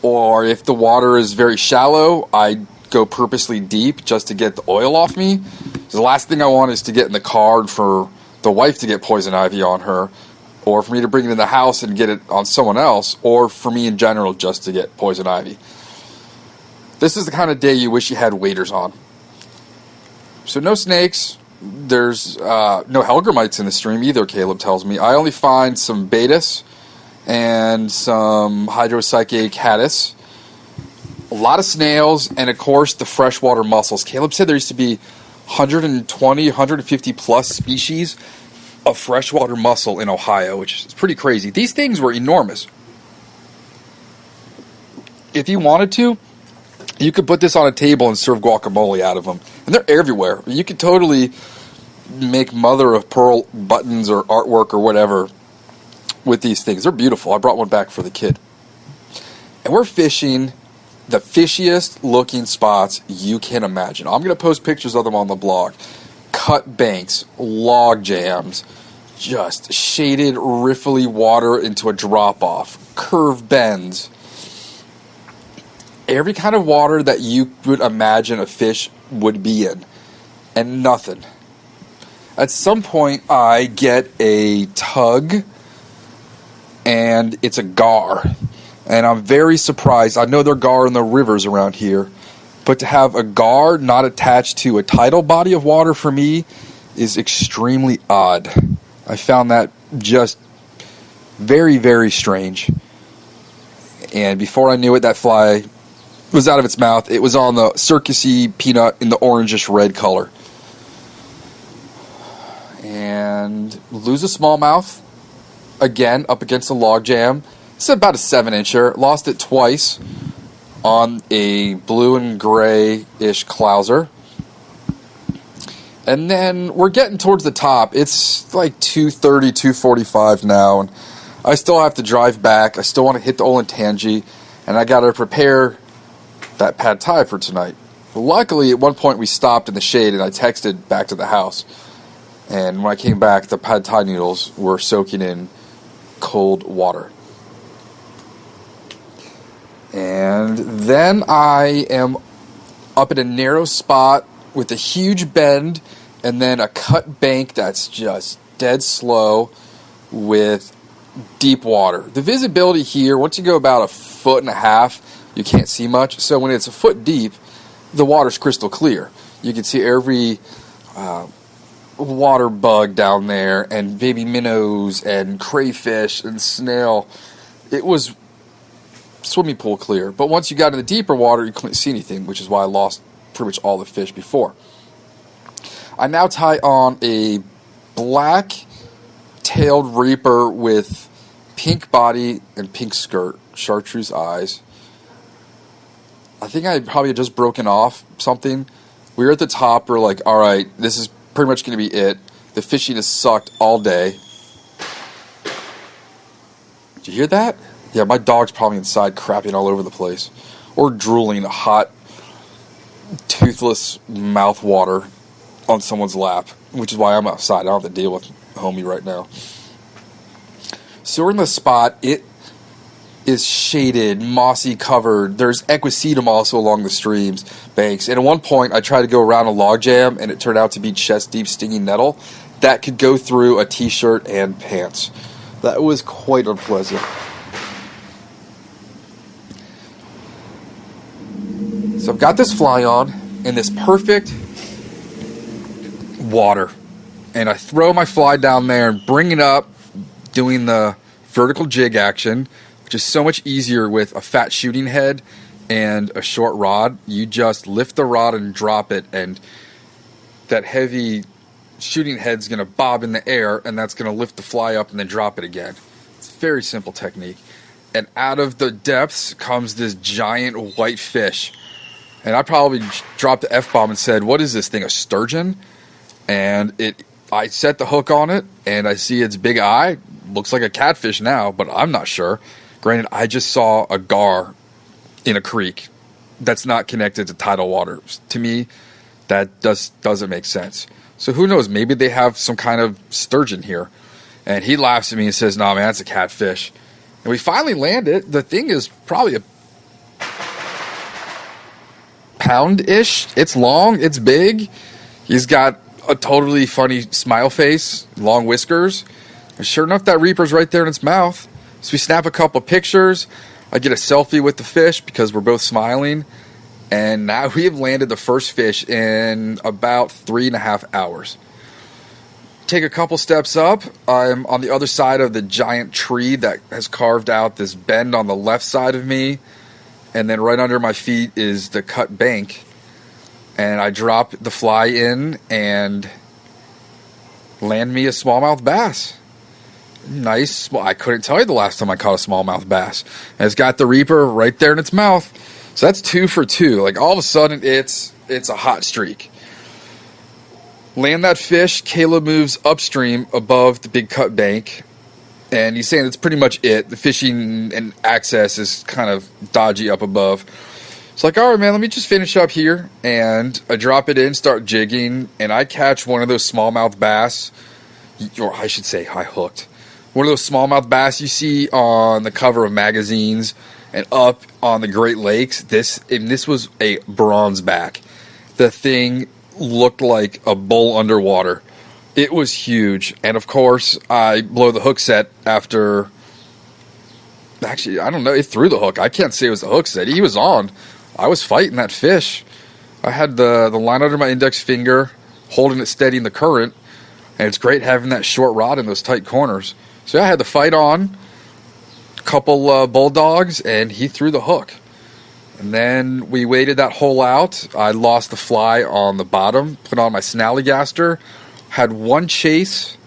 or if the water is very shallow, I go purposely deep just to get the oil off me. So the last thing I want is to get in the car and for the wife to get poison ivy on her, or for me to bring it in the house and get it on someone else, or for me in general just to get poison ivy. This is the kind of day you wish you had waders on. So no snakes. There's no hellgrammites in the stream either, Caleb tells me. I only find some betas and some hydropsyche caddis, a lot of snails, and of course the freshwater mussels. Caleb said there used to be 120, 150 plus species of freshwater mussel in Ohio, which is pretty crazy. These things were enormous. If you wanted to, you could put this on a table and serve guacamole out of them. And they're everywhere. You could totally make mother of pearl buttons or artwork or whatever with these things. They're beautiful. I brought one back for the kid. And we're fishing the fishiest looking spots you can imagine. I'm going to post pictures of them on the blog. Cut banks, log jams, just shaded, riffly water into a drop-off, curved bends. Every kind of water that you would imagine a fish would be in, and nothing. At some point, I get a tug, and it's a gar. And I'm very surprised. I know there are gar in the rivers around here, but to have a gar not attached to a tidal body of water for me is extremely odd. I found that just very, very strange. And before I knew it, that fly was out of its mouth. It was on the circusy peanut in the orangish red color. And lose a smallmouth. Again, up against a log jam. It's about a 7-incher. Lost it twice on a blue and gray-ish clouser. And then we're getting towards the top. It's like 2:30, 2:45 now. And I still have to drive back. I still want to hit the Olentangy. And I got to prepare that pad thai for tonight. Luckily, at one point we stopped in the shade and I texted back to the house. And when I came back, the pad thai noodles were soaking in cold water. And then I am up at a narrow spot with a huge bend and then a cut bank that's just dead slow with deep water. The visibility here, once you go about 1.5 feet, you can't see much. So when it's a foot deep, the water's crystal clear. You can see every water bug down there and baby minnows and crayfish and snail. It was swimming pool clear. But once you got in the deeper water, you couldn't see anything, which is why I lost pretty much all the fish before. I now tie on a black-tailed reaper with pink body and pink skirt, chartreuse eyes. I think I probably had just broken off something. We were at the top. We're like, all right, this is pretty much going to be it. The fishing has sucked all day. Did you hear that? Yeah, my dog's probably inside crapping all over the place. Or drooling hot, toothless mouth water on someone's lap. Which is why I'm outside. I don't have to deal with homie right now. So we're in the spot. It is shaded, mossy covered. There's equisetum also along the streams banks. And at one point, I tried to go around a log jam, and it turned out to be chest-deep stinging nettle that could go through a t-shirt and pants. That was quite unpleasant. So I've got this fly on in this perfect water. And I throw my fly down there and bring it up, doing the vertical jig action, which is so much easier with a fat shooting head and a short rod. You just lift the rod and drop it, and that heavy shooting head's going to bob in the air, and that's going to lift the fly up and then drop it again. It's a very simple technique. And out of the depths comes this giant white fish. And I probably dropped the F-bomb and said, what is this thing, a sturgeon? And I set the hook on it, and I see its big eye. Looks like a catfish now, but I'm not sure. Granted, I just saw a gar in a creek that's not connected to tidal water. To me, that doesn't make sense. So who knows? Maybe they have some kind of sturgeon here. And he laughs at me and says, "No, man, that's a catfish." And we finally land it. The thing is probably a pound-ish. It's long. It's big. He's got a totally funny smile face, long whiskers. And sure enough, that Reaper's right there in its mouth. So we snap a couple pictures. I get a selfie with the fish because we're both smiling. And now we have landed the first fish in about 3.5 hours. Take a couple steps up. I'm on the other side of the giant tree that has carved out this bend on the left side of me. And then right under my feet is the cut bank. And I drop the fly in and land me a smallmouth bass. Nice. Well, I couldn't tell you the last time I caught a smallmouth bass. And it's got the Reaper right there in its mouth. So that's 2 for 2. Like all of a sudden it's a hot streak. Land that fish. Caleb moves upstream above the big cut bank. And he's saying that's pretty much it. The fishing and access is kind of dodgy up above. It's like, all right, man, let me just finish up here. And I drop it in, start jigging, and I catch one of those smallmouth bass. Or I should say, I hooked. One of those smallmouth bass you see on the cover of magazines and up on the Great Lakes. This was a bronze back. The thing looked like a bull underwater. It was huge. And of course, I blow the hook set after. Actually, I don't know. It threw the hook. I can't say it was the hook set. He was on. I was fighting that fish. I had the line under my index finger, holding it steady in the current. And it's great having that short rod in those tight corners. So I had the fight on. A couple bulldogs, and he threw the hook. And then we waited that hole out. I lost the fly on the bottom, put on my snallygaster, had one chase.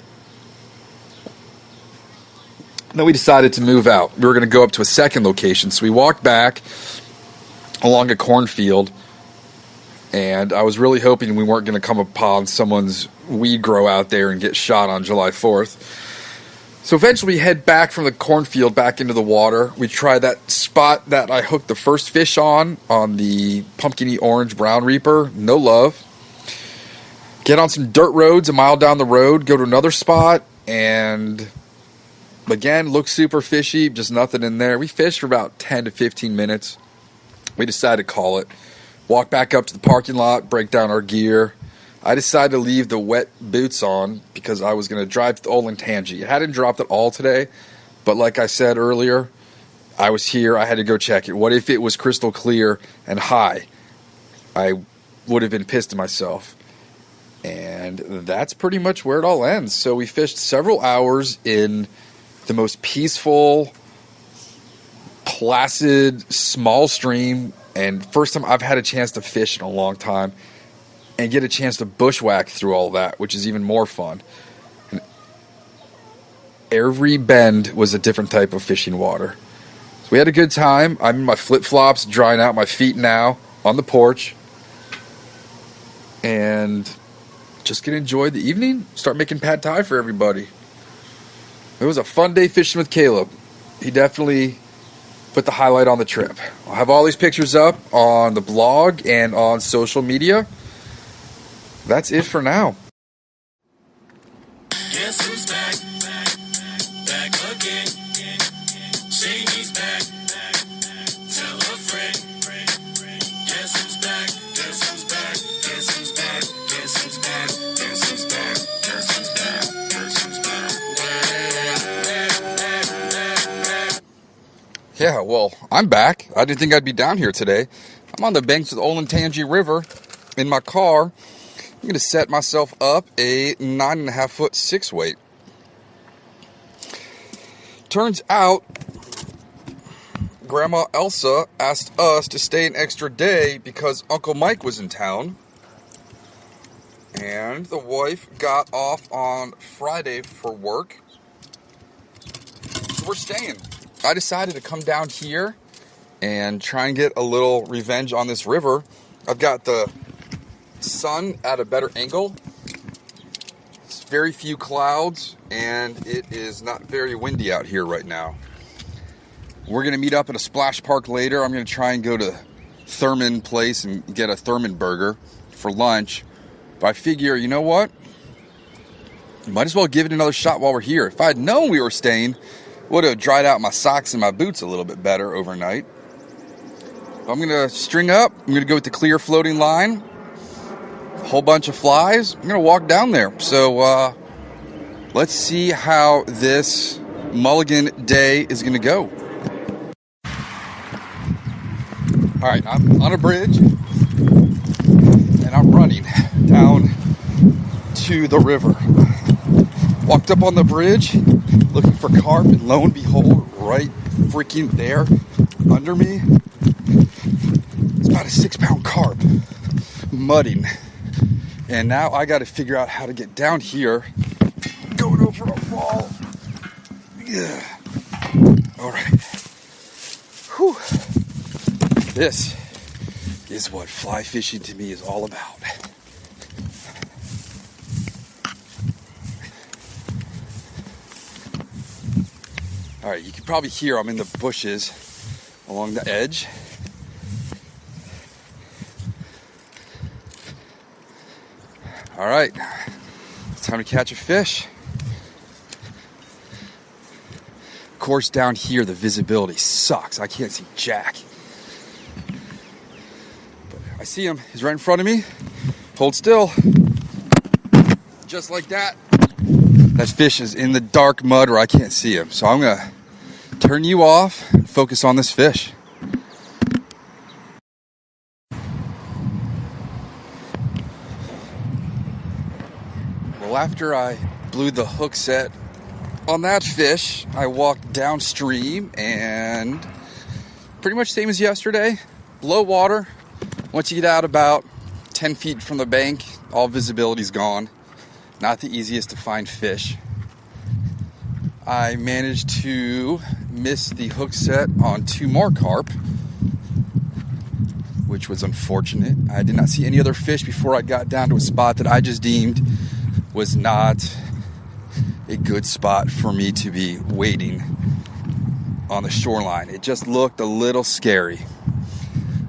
Then we decided to move out. We were going to go up to a second location. So we walked back along a cornfield, and I was really hoping we weren't going to come upon someone's weed grow out there and get shot on July 4th. So eventually we head back from the cornfield back into the water. We try that spot that I hooked the first fish on the pumpkiny orange brown Reaper. No love. Get on some dirt roads a mile down the road, go to another spot, and again, look super fishy, just nothing in there. We fished for about 10 to 15 minutes. We decided to call it. Walk back up to the parking lot, break down our gear. I decided to leave the wet boots on because I was going to drive to the Olentangy. It hadn't dropped at all today, but like I said earlier, I was here. I had to go check it. What if it was crystal clear and high? I would have been pissed at myself. And that's pretty much where it all ends. So we fished several hours in the most peaceful, placid, small stream, and first time I've had a chance to fish in a long time and get a chance to bushwhack through all that, which is even more fun. And every bend was a different type of fishing water. So we had a good time. I'm in my flip-flops, drying out my feet now on the porch, and just gonna enjoy the evening, start making pad thai for everybody. It was a fun day fishing with Caleb. He definitely put the highlight on the trip. I'll have all these pictures up on the blog and on social media. That's it for now. Guess who's back? Back again. Shady's back. Tell a friend. Guess who's back? Guess who's back? Guess who's back? Guess who's back? Guess who's back? Guess who's back? Guess who's back? Yeah, well, I'm back. I didn't think I'd be down here today. I'm on the banks of the Olentangy River in my car. I'm going to set myself up a 9.5 foot 6 weight. turns out Grandma Elsa asked us to stay an extra day because Uncle Mike was in town. And the wife got off on Friday for work. So we're staying. I decided to come down here and try and get a little revenge on this river. I've got the sun at a better angle. It's very few clouds, and it is not very windy out here right now. We're going to meet up at a splash park later. I'm going to try and go to Thurman Place and get a Thurman burger for lunch. But I figure, you know what? Might as well give it another shot while we're here. If I had known we were staying, would have dried out my socks and my boots a little bit better overnight. I'm going to string up. I'm going to go with the clear floating line. A whole bunch of flies. I'm going to walk down there. So let's see how this mulligan day is going to go. All right, I'm on a bridge. And I'm running down to the river. Walked up on the bridge looking for carp, and lo and behold, right freaking there under me, it's about a 6-pound carp mudding. And now I got to figure out how to get down here, going over a wall. Yeah. All right. Whew. This is what fly fishing to me is all about. All right, you can probably hear I'm in the bushes along the edge. All right, it's time to catch a fish. Of course, down here the visibility sucks. I can't see jack. I see him. He's right in front of me. Hold still. Just like that. That fish is in the dark mud where I can't see him. So I'm going to turn you off and focus on this fish. Well, after I blew the hook set on that fish, I walked downstream and pretty much same as yesterday. Low water. Once you get out about 10 feet from the bank, all visibility's gone. Not the easiest to find fish. I managed to miss the hook set on 2 more carp, which was unfortunate. I did not see any other fish before I got down to a spot that I just deemed was not a good spot for me to be waiting on the shoreline. It just looked a little scary.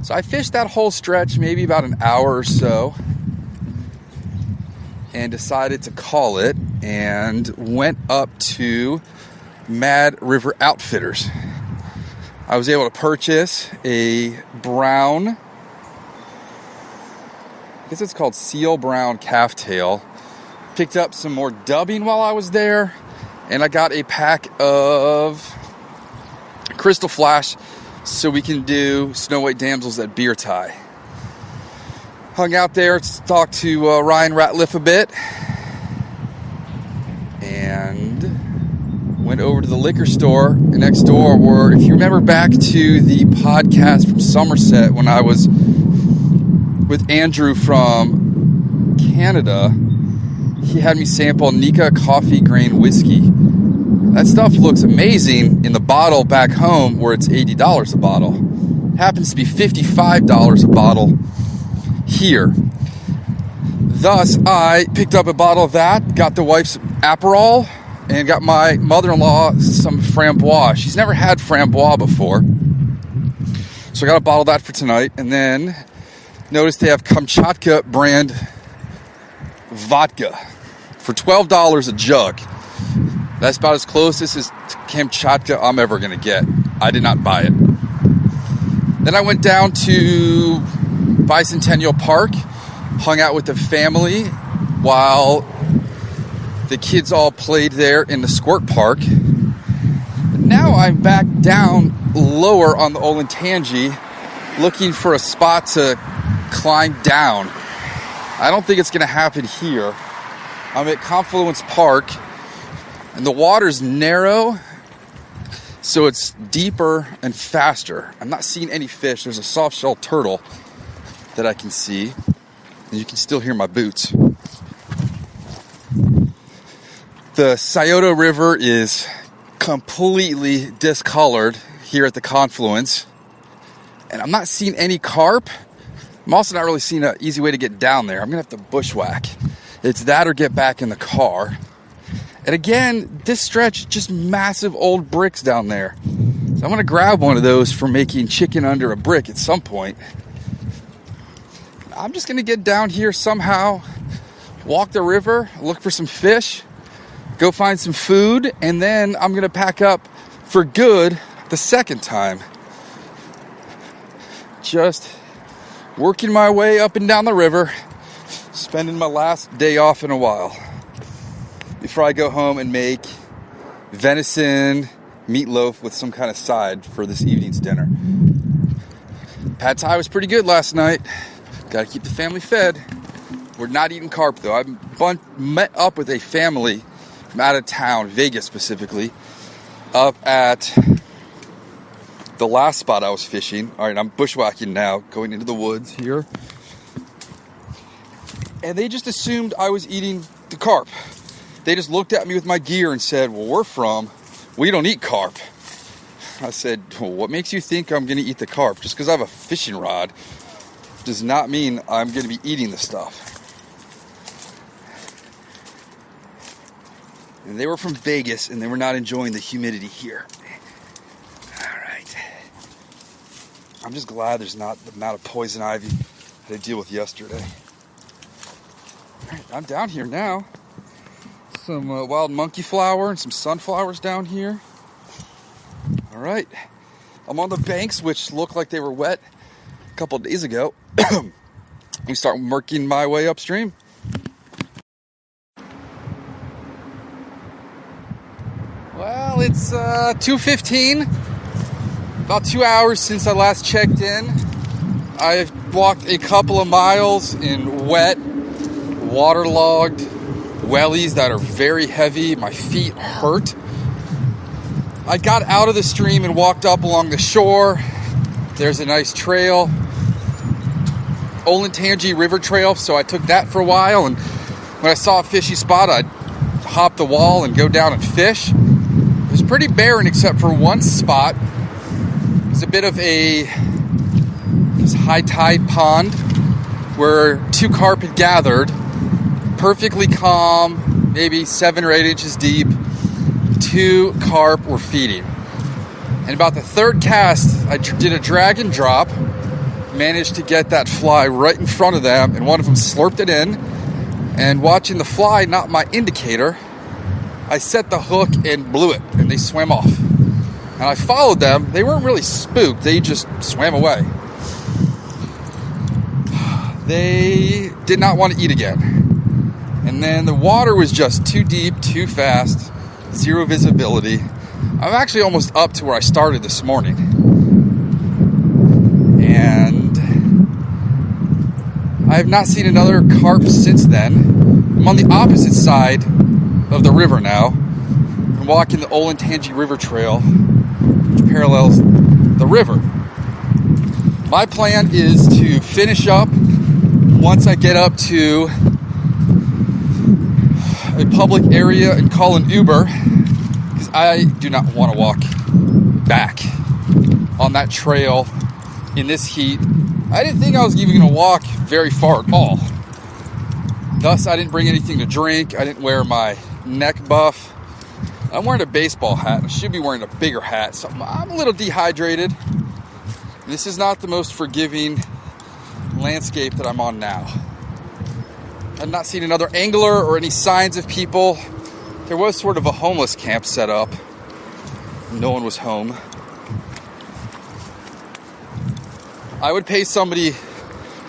So I fished that whole stretch, maybe about an hour or so, and decided to call it, and went up to Mad River Outfitters. I was able to purchase a brown, I guess it's called seal brown calf tail. Picked up some more dubbing while I was there, and I got a pack of Crystal Flash so we can do Snowhite damsels at beer tie. Hung out there, talked to Ryan Ratliff a bit, and went over to the liquor store next door where, if you remember back to the podcast from Somerset when I was with Andrew from Canada, he had me sample Nika coffee grain whiskey. That stuff looks amazing in the bottle back home where it's $80 a bottle. It happens to be $55 a bottle here. Thus, I picked up a bottle of that, got the wife's Aperol, and got my mother-in-law some Framboise. She's never had Framboise before. So I got a bottle of that for tonight. And then noticed they have Kamchatka brand vodka for $12 a jug. That's about as close as Kamchatka I'm ever going to get. I did not buy it. Then I went down to Bicentennial Park, hung out with the family while the kids all played there in the squirt park. Now I'm back down lower on the Olentangy looking for a spot to climb down. I don't think it's going to happen here. I'm at Confluence Park, and the water's narrow So it's deeper and faster. I'm not seeing any fish. There's a soft-shell turtle that I can see. And you can still hear my boots. The Scioto River is completely discolored here at the confluence. And I'm not seeing any carp. I'm also not really seeing an easy way to get down there. I'm going to have to bushwhack. It's that or get back in the car. And again, this stretch, just massive old bricks down there. So I'm going to grab one of those for making chicken under a brick at some point. I'm just going to get down here somehow, walk the river, look for some fish, go find some food, and then I'm going to pack up for good the second time. Just working my way up and down the river, spending my last day off in a while before I go home and make venison meatloaf with some kind of side for this evening's dinner. Pad Thai was pretty good last night. Got to keep the family fed. We're not eating carp though. I met up with a family from out of town, Vegas specifically, up at the last spot I was fishing. All right, I'm bushwhacking now, going into the woods here. And they just assumed I was eating the carp. They just looked at me with my gear and said, well, we don't eat carp. I said, well, what makes you think I'm going to eat the carp? Just because I have a fishing rod does not mean I'm going to be eating the stuff. And they were from Vegas, and they were not enjoying the humidity here. All right. I'm just glad there's not the amount of poison ivy that I dealt with yesterday. All right, I'm down here now. Some wild monkey flower and some sunflowers down here. All right. I'm on the banks, which look like they were wet a couple days ago. We start working my way upstream. Well, it's 2:15. About 2 hours since I last checked in. I've walked a couple of miles in wet, waterlogged wellies that are very heavy. My feet hurt. I got out of the stream and walked up along the shore. There's a nice trail, Olentangy River Trail, so I took that for a while, and when I saw a fishy spot, I'd hop the wall and go down and fish. It was pretty barren except for one spot. It was a bit of a high tide pond where 2 carp had gathered, perfectly calm, maybe 7 or 8 inches deep. 2 carp were feeding. And about the third cast, I did a drag and drop, managed to get that fly right in front of them, and one of them slurped it in. And watching the fly, not my indicator, I set the hook and blew it, and they swam off. And I followed them. They weren't really spooked, they just swam away. They did not want to eat again. And then the water was just too deep, too fast, zero visibility. I'm actually almost up to where I started this morning. And I have not seen another carp since then. I'm on the opposite side of the river now. I'm walking the Olentangy River Trail, which parallels the river. My plan is to finish up once I get up to a public area and call an Uber, because I do not want to walk back on that trail in this heat. I didn't think I was even going to walk very far at all. Thus, I didn't bring anything to drink. I didn't wear my neck buff. I'm wearing a baseball hat. I should be wearing a bigger hat, so I'm a little dehydrated. This is not the most forgiving landscape that I'm on now. I've not seen another angler or any signs of people. There was sort of a homeless camp set up. No one was home. I would pay somebody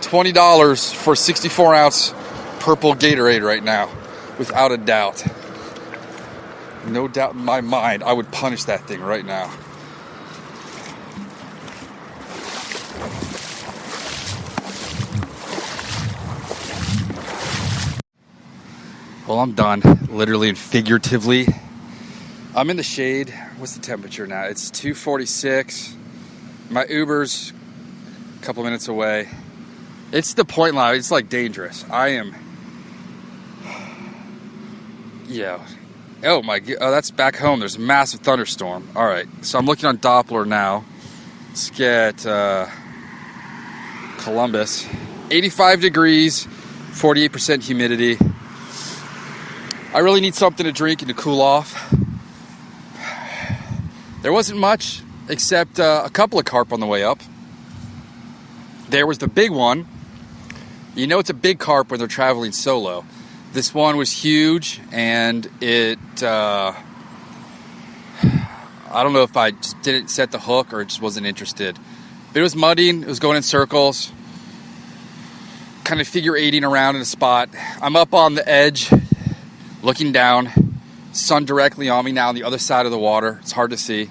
$20 for 64-ounce purple Gatorade right now, without a doubt. No doubt in my mind, I would punish that thing right now. Well, I'm done, literally and figuratively. I'm in the shade what's the temperature now? It's 2:46. My Uber's a couple minutes away. It's the point line. It's like dangerous. I am. Yeah. Oh my God. Oh, that's back home. There's a massive thunderstorm. All right. So I'm looking on Doppler now. Let's get Columbus. 85 degrees, 48% humidity. I really need something to drink and to cool off. There wasn't much except a couple of carp on the way up. There was the big one. You know it's a big carp when they're traveling solo. This one was huge, and it, I don't know if I just didn't set the hook or just wasn't interested. But it was muddying, it was going in circles, kind of figure eighting around in a spot. I'm up on the edge, looking down, sun directly on me now on the other side of the water. It's hard to see.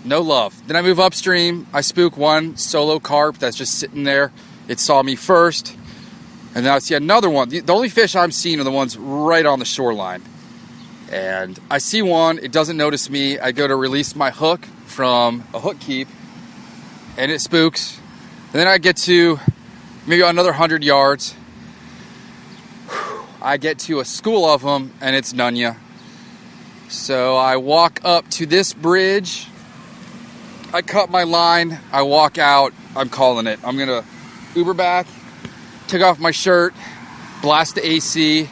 No love. Then I move upstream, I spook one solo carp that's just sitting there. It saw me first, and then I see another one. The only fish I'm seeing are the ones right on the shoreline. And I see one, it doesn't notice me. I go to release my hook from a hook keep, and it spooks. And then I get to maybe another 100 yards. I get to a school of them, and it's Nunya. So I walk up to this bridge. I cut my line. I walk out. I'm calling it. I'm going to Uber back, take off my shirt, blast the AC,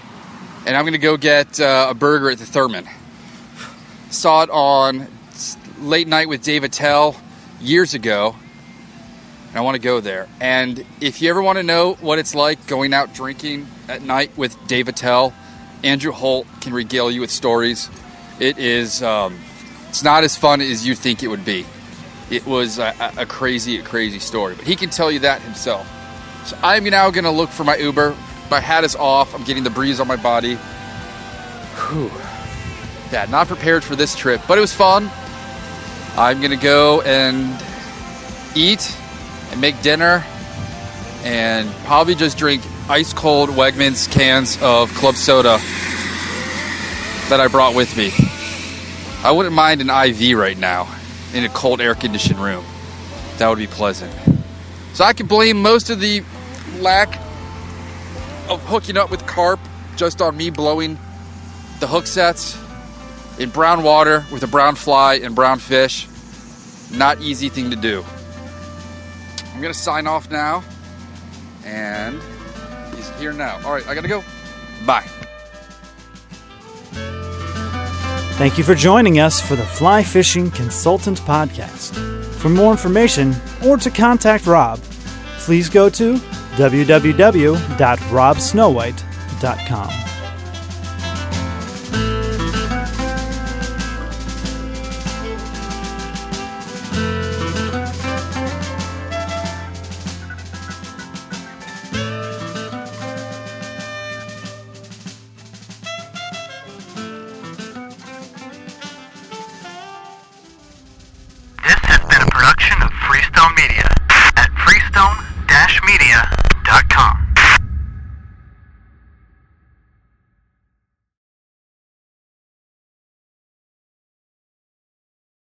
and I'm going to go get a burger at the Thurman. Saw it on Late Night with Dave Attell years ago, and I want to go there. And if you ever want to know what it's like going out drinking at night with Dave Attell, Andrew Holt can regale you with stories. It is, it's not as fun as you think it would be. It was a crazy story, but he can tell you that himself. So I'm now going to look for my Uber. My hat is off. I'm getting the breeze on my body. Whew. Yeah, not prepared for this trip, but it was fun. I'm going to go and eat and make dinner and probably just drink ice cold Wegmans cans of club soda that I brought with me. I wouldn't mind an IV right now in a cold air-conditioned room. That would be pleasant. So I can blame most of the lack of hooking up with carp just on me blowing the hook sets in brown water with a brown fly and brown fish. Not easy thing to do. I'm going to sign off now, and he's here now. All right, I got to go. Bye. Thank you for joining us for the Fly Fishing Consultant Podcast. For more information or to contact Rob, please go to www.robsnowhite.com.